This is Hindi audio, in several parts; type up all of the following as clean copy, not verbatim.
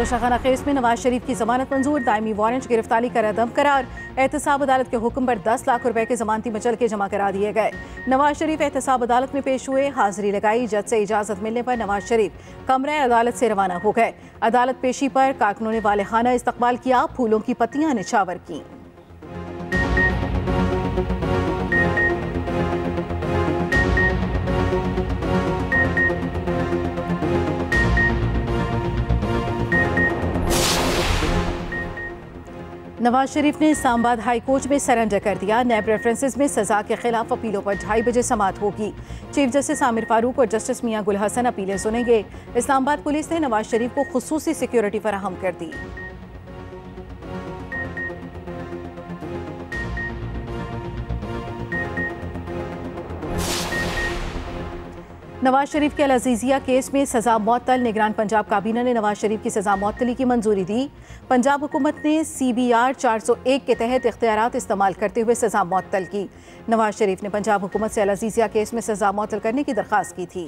तोशाखाना केस में नवाज शरीफ की जमानत मंजूर, दायमी वारंट गिरफ्तारी का रद्द करार। एहतसाब अदालत के हुक्म पर 10 लाख रुपए के जमानती मचल के जमा करा दिए गए। नवाज शरीफ एहतसाब अदालत में पेश हुए, हाजिरी लगाई। जज से इजाजत मिलने पर नवाज शरीफ कमरे अदालत से रवाना हो गए। अदालत पेशी पर कारकुनों ने वालेहाना इस्तकबाल किया, फूलों की पत्तियां निछावर की। नवाज शरीफ ने इस्लामाबाद हाई कोर्ट में सरेंडर कर दिया। नैब रेफरेंसेस में सजा के खिलाफ अपीलों पर 2:30 बजे समाअत होगी। चीफ जस्टिस आमिर फारूक और जस्टिस मियां गुल हसन अपीलें सुनेंगे। इस्लामाबाद पुलिस ने नवाज शरीफ को खुसूसी सिक्योरिटी फराहम कर दी। नवाज शरीफ के अल-अज़ीज़िया केस में सजा मुअत्तल। निगरान पंजाब काबीना ने नवाज शरीफ की सजा मुअत्तली की मंजूरी दी। पंजाब हुकूमत ने CBR 401 के तहत इख्तियारात इस्तेमाल करते हुए सजा मुअत्तल की। नवाज शरीफ ने पंजाब हुकूमत से अल-अज़ीज़िया केस में सजा मुअत्तल करने की दरख्वास्त की थी।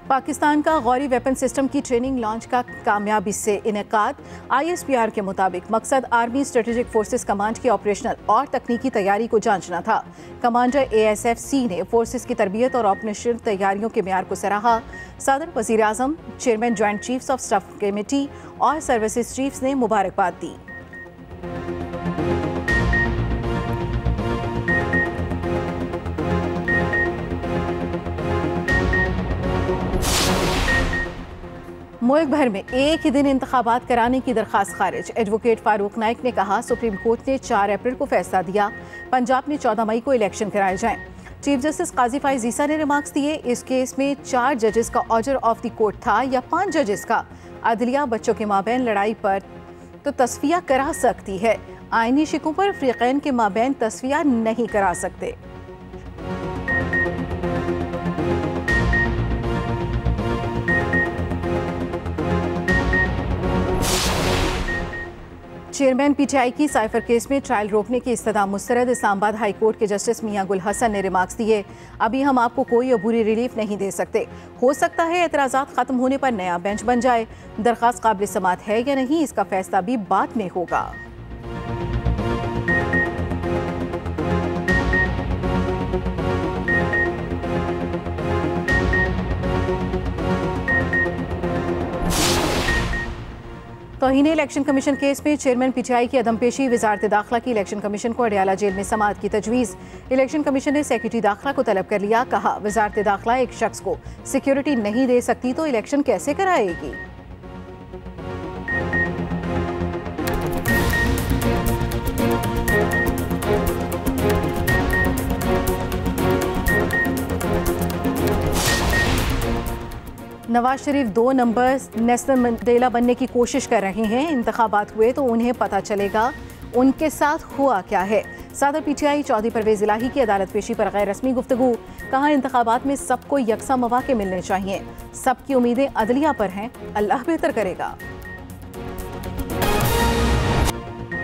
पाकिस्तान का गौरी वेपन सिस्टम की ट्रेनिंग लॉन्च का कामयाबी से इनेकाद। ISPR के मुताबिक मकसद आर्मी स्ट्रेटेजिक फोर्सेस कमांड की ऑपरेशनल और तकनीकी तैयारी को जांचना था। कमांडर ASFC ने फोर्सेस की तरबियत और ऑपरेशनल तैयारियों के मेयार को सराहा। सदर, वज़ीर आज़म, chairman joint chiefs of staff committee और सर्विसेज चीफ्स ने मुबारकबाद दी। मुल्क भर में एक ही दिन इंतखाबात कराने की दरख्वास्त खारिज। एडवोकेट फारूक नाइक ने कहा, सुप्रीम कोर्ट ने 4 अप्रैल को फैसला दिया, पंजाब में 14 मई को इलेक्शन कराए जाएं। चीफ जस्टिस काजी फाइज ईसा ने रिमार्क्स दिए, इस केस में 4 जजेस का ऑर्डर ऑफ द कोर्ट था या 5 जजेस का। अदलिया बच्चों के माबैन लड़ाई पर तो तस्फिया करा सकती है, आईनी शिकों पर फ़रीक़ैन के माबैन तस्फिया नहीं करा सकते। चेयरमैन PTI की साइफर केस में ट्रायल रोकने की इस्तदा मुस्तरद। इस्लामाबाद हाई कोर्ट के जस्टिस मियां गुल हसन ने रिमार्क्स दिए, अभी हम आपको कोई अबूरी रिलीफ नहीं दे सकते। हो सकता है एतराज़ात खत्म होने पर नया बेंच बन जाए। दरख्वास्त काबिल समाअत है या नहीं, इसका फैसला भी बाद में होगा। तौहीन इलेक्शन कमीशन केस में चेयरमैन PTI की अदमपेशी। वजारत दाखिला की इलेक्शन कमीशन को अडयाला जेल में समाअत की तजवीज़। इलेक्शन कमीशन ने सेक्रेटरी दाखिला को तलब कर लिया। कहा, वजारत दाखिला एक शख्स को सिक्योरिटी नहीं दे सकती तो इलेक्शन कैसे कराएगी। Nawaz Sharif 2 number national Mandela बनने की कोशिश कर रहे हैं। इंतखाबात हुए तो उन्हें पता चलेगा उनके साथ हुआ क्या है। सदर PTI चौधरी परवेज इलाही की अदालत पेशी पर गैर रस्मी गुफ्तगू। कहा, इंतखाबात में सबको यकसा मौके मिलने चाहिए। सबकी उम्मीदें अदलिया पर हैं, अल्लाह बेहतर करेगा।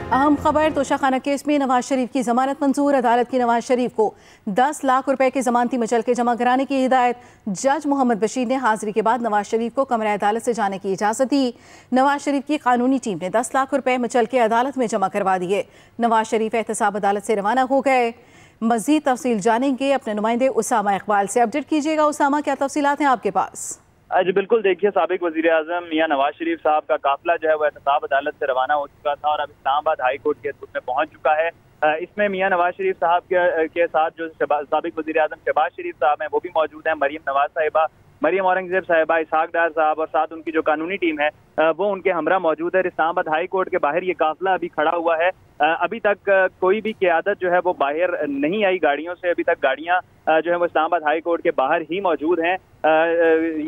अहम खबर, तोशाखाना केस में नवाज शरीफ की जमानत मंजूर। अदालत की नवाज शरीफ को 10 लाख रुपए के जमानती मचल के जमा कराने की हिदायत। जज मोहम्मद बशीर ने हाजिरी के बाद नवाज शरीफ को कमरे अदालत से जाने की इजाजत दी। नवाज शरीफ की कानूनी टीम ने 10 लाख रुपए मचल के अदालत में जमा करवा दिए। नवाज शरीफ एहतसाब अदालत से रवाना हो गए। मजीद तफसील जानेंगे अपने नुमाइंदे उसामा इकबाल से। अपडेट कीजिएगा उसामा, क्या तफसीलात हैं आपके पास? जी बिल्कुल, देखिए, साबिक वजीर आजम मियां नवाज शरीफ साहब का काफिला जो है वो एहतसाब अदालत से रवाना हो चुका था और अब इस्लामाबाद हाई कोर्ट के में पहुंच चुका है। इसमें मियां नवाज शरीफ साहब के साथ जो साबिक वजीर आजम शहबाज शरीफ साहब हैं वो भी मौजूद हैं। मरियम नवाज साहिबा, मरियम औरंगजेब साहिबा, इसहाक डार साहब और साथ उनकी जो कानूनी टीम है वो उनके हमरा मौजूद है। इस्लामाबाद हाई कोर्ट के बाहर ये काफिला अभी खड़ा हुआ है। अभी तक कोई भी क़यादत जो है वो बाहर नहीं आई गाड़ियों से। अभी तक गाड़ियां जो है वो इस्लामाबाद हाई कोर्ट के बाहर ही मौजूद हैं।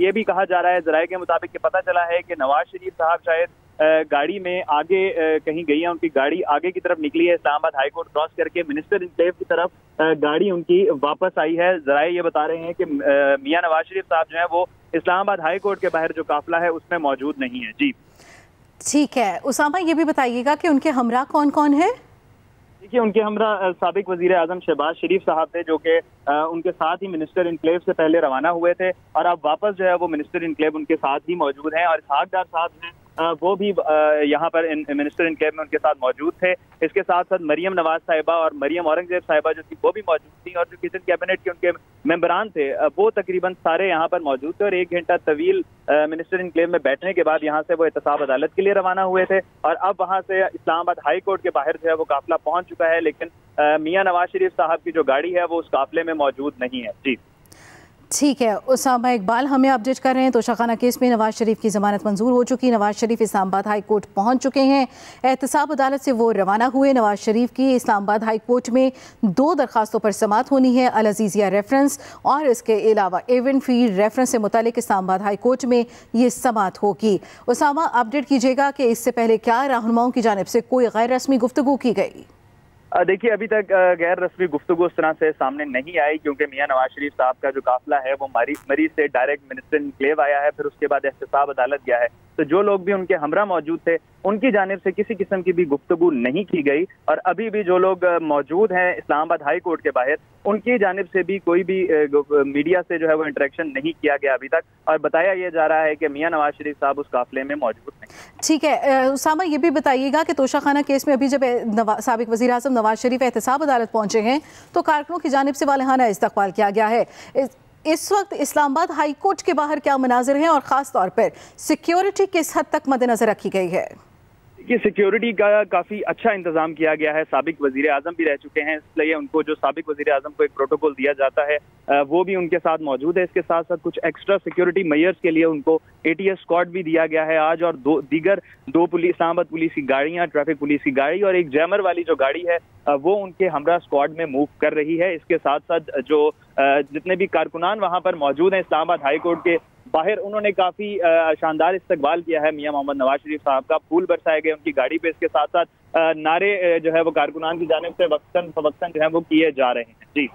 ये भी कहा जा रहा है, जराये के मुताबिक ये पता चला है कि नवाज शरीफ साहब शायद गाड़ी में आगे कहीं गई है, उनकी गाड़ी आगे की तरफ निकली है। इस्लामाबाद हाई कोर्ट क्रॉस करके मिनिस्टर इनक्लेव की तरफ गाड़ी उनकी वापस आई है। जराये ये बता रहे हैं कि मियां नवाज शरीफ साहब जो है वो इस्लामाबाद हाई कोर्ट के बाहर जो काफिला है उसमें मौजूद नहीं है। जी ठीक है, उसामा ये भी बताइएगा कि उनके हमरा कौन कौन है? देखिए, उनके हमरा साबिक वजीर आजम शहबाज शरीफ साहब थे, जो कि उनके साथ ही मिनिस्टर इनक्लेव से पहले रवाना हुए थे और अब वापस जो है वो मिनिस्टर इनक्लेव उनके साथ ही मौजूद हैं। और इसहाक डार साहब हैं, वो भी यहाँ पर मिनिस्टर इनक्लेव में उनके साथ मौजूद थे। इसके साथ साथ मरियम नवाज साहिबा और मरियम औरंगजेब साहिबा जो थी वो भी मौजूद थी, और जो किचन कैबिनेट के उनके मेंबरान थे वो तकरीबन सारे यहाँ पर मौजूद थे। और 1 घंटा तवील मिनिस्टर इनक्लेव में बैठने के बाद यहाँ से वो एहतसाब अदालत के लिए रवाना हुए थे और अब वहाँ से इस्लामाबाद हाई कोर्ट के बाहर जो है वो काफिला पहुंच चुका है, लेकिन मियां नवाज शरीफ साहब की जो गाड़ी है वो उस काफिले में मौजूद नहीं है। जी ठीक है, उसामा इकबाल हमें अपडेट कर रहे हैं। तोशाखाना केस में नवाज शरीफ की जमानत मंजूर हो चुकी। नवाज शरीफ इस्लामाबाद हाई कोर्ट पहुंच चुके हैं। एहतसाब अदालत से वो रवाना हुए। नवाज शरीफ की इस्लामाबाद हाई कोर्ट में 2 दरखास्तों पर समाअत होनी है, अल अजीजिया रेफरेंस और इसके अलावा एवन फी रेफरेंस से मुतालिक इस्लामाबाद हाई कोर्ट में ये समाअत होगी। उसामा अपडेट कीजिएगा कि इससे पहले क्या रहनुमाओं की जानिब से कोई गैर रस्मी गुफ्तगू की गई? देखिए, अभी तक गैर रस्मी गुफ्तगू उस तरह से सामने नहीं आई, क्योंकि मियां नवाज शरीफ साहब का जो काफिला है वो मरी से डायरेक्ट मिनिस्टर इनक्लेव आया है, फिर उसके बाद एहतसाब अदालत गया है। तो जो लोग भी उनके हमरा मौजूद थे उनकी जानिब से किसी किस्म की भी गुफ्तगू नहीं की गई। और अभी भी जो लोग मौजूद हैं इस्लामाबाद हाई कोर्ट के बाहर, उनकी जानिब से भी कोई भी मीडिया से जो है वो इंटरेक्शन नहीं किया गया अभी तक। और बताया यह जा रहा है कि मियां नवाज शरीफ साहब उस काफिले में मौजूद नहीं। ठीक है, उसामा ये भी बताइएगा कि तोशाखाना केस में अभी जब साबिक वज़ीर आज़म नवाज शरीफ एहतसाब अदालत पहुंचे हैं तो कारकुनों की जानिब से वालहाना इस्तकबाल किया गया है। इस वक्त इस्लामाबाद हाई कोर्ट के बाहर क्या मनाजिर हैं और ख़ास तौर पर सिक्योरिटी किस हद तक मद्देनजर रखी गई है? कि सिक्योरिटी का काफ़ी अच्छा इंतजाम किया गया है। साबिक वजीर आजम भी रह चुके हैं, इसलिए उनको जो साबिक वजीर आजम को एक प्रोटोकॉल दिया जाता है वो भी उनके साथ मौजूद है। इसके साथ साथ कुछ एक्स्ट्रा सिक्योरिटी मेजर्स के लिए उनको ATS स्क्वाड भी दिया गया है आज, और दो पुलिस इस्लामाबाद पुलिस की गाड़ियां, ट्रैफिक पुलिस की गाड़ी और एक जैमर वाली जो गाड़ी है वो उनके हमरा स्क्वाड में मूव कर रही है। इसके साथ साथ जो जितने भी कारकुनान वहां पर मौजूद हैं इस्लामाबाद हाई कोर्ट के बाहर, उन्होंने काफी शानदार इस्तकबाल किया है मियां मोहम्मद नवाज शरीफ साहब का। फूल बरसाए गए उनकी गाड़ी पे। इसके साथ साथ नारे जो है वो कारकुनान की जानिब से वक्तन फवक्तन जो है वो किए जा रहे हैं। जी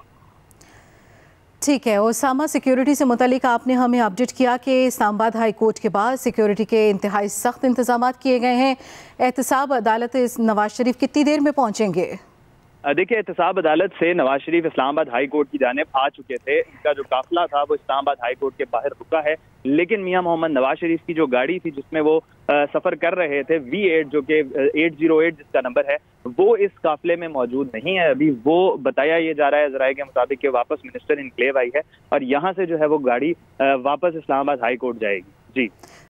ठीक है, उसामा सिक्योरिटी से मुतालिक आपने हमें अपडेट किया कि इस्लामाबाद हाई कोर्ट के बाद सिक्योरिटी के इंतहाई सख्त इंतजाम किए गए हैं। एहतसाब अदालत नवाज शरीफ कितनी देर में पहुंचेंगे? देखिए, एहतसाब अदालत से नवाज शरीफ इस्लामाबाद हाई कोर्ट की जानिब आ चुके थे। इनका जो काफिला था वो इस्लामाबाद हाई कोर्ट के बाहर रुका है, लेकिन मियां मोहम्मद नवाज शरीफ की जो गाड़ी थी जिसमें वो सफर कर रहे थे V8 जो कि 808 जिसका नंबर है, वो इस काफिले में मौजूद नहीं है अभी। वो बताया ये जा रहा है जराये के मुताबिक कि वापस मिनिस्टर इनक्लेव आई है और यहाँ से जो है वो गाड़ी वापस इस्लामाबाद हाई कोर्ट जाएगी। जी